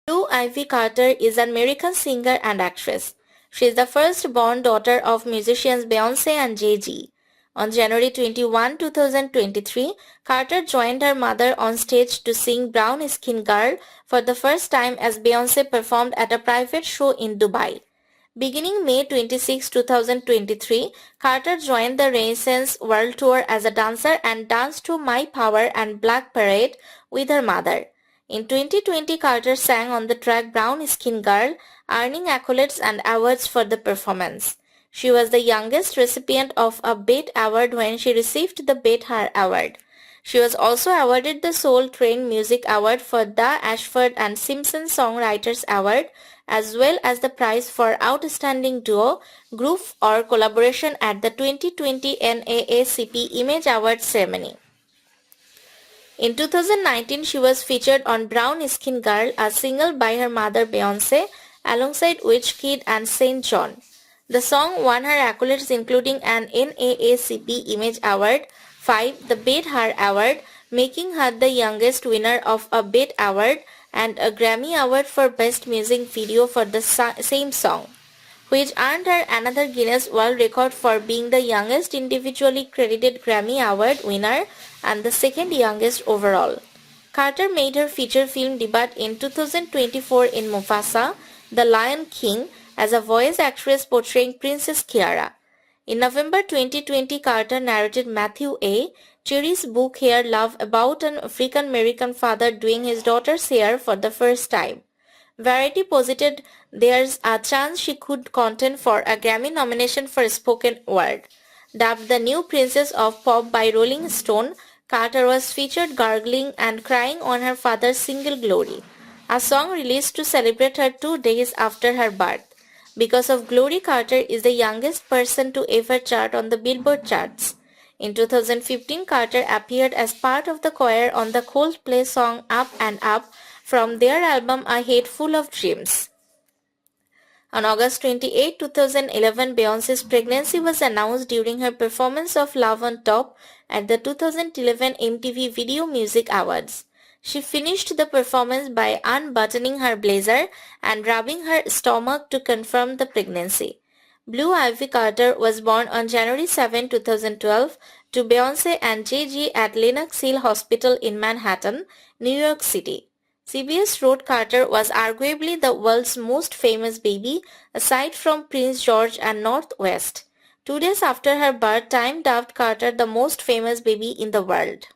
Blue Ivy Carter is an American singer and actress. She is the first-born daughter of musicians Beyoncé and Jay-Z. On January 21, 2023, Carter joined her mother on stage to sing Brown Skin Girl for the first time as Beyoncé performed at a private show in Dubai. Beginning May 26, 2023, Carter joined the Renaissance World Tour as a dancer and danced to My Power and Black Parade with her mother. In 2020, Carter sang on the track Brown Skin Girl, earning accolades and awards for the performance. She was the youngest recipient of a BET Award when she received the BET Her Award. She was also awarded the Soul Train Music Award for the Ashford and Simpson Songwriters Award, as well as the prize for Outstanding Duo, Group or Collaboration at the 2020 NAACP Image Awards ceremony. In 2019, she was featured on Brown Skin Girl, a single by her mother Beyoncé, alongside Wizkid and Saint John. The song won her accolades including an NAACP Image Award, 5 the BET Her Award, making her the youngest winner of a BET Award, and a Grammy Award for Best Music Video for the same song, which earned her another Guinness World Record for being the youngest individually credited Grammy Award winner and the second youngest overall. Carter made her feature film debut in 2024 in Mufasa, The Lion King, as a voice actress portraying Princess Kiara. In November 2020, Carter narrated Matthew A. Cherry's book Hair Love about an African-American father doing his daughter's hair for the first time. Variety posited there's a chance she could contend for a Grammy nomination for spoken word. Dubbed the new princess of pop by Rolling Stone, Carter was featured gargling and crying on her father's single Glory, a song released to celebrate her 2 days after her birth. Because of Glory, Carter is the youngest person to ever chart on the Billboard charts. In 2015, Carter appeared as part of the choir on the Coldplay song Up and Up from their album A Head Full of Dreams. On August 28, 2011, Beyoncé's pregnancy was announced during her performance of Love on Top at the 2011 MTV Video Music Awards. She finished the performance by unbuttoning her blazer and rubbing her stomach to confirm the pregnancy. Blue Ivy Carter was born on January 7, 2012 to Beyoncé and Jay-Z at Lenox Hill Hospital in Manhattan, New York City. CBS wrote Carter was arguably the world's most famous baby, aside from Prince George and North West. 2 days after her birth, Time dubbed Carter the most famous baby in the world.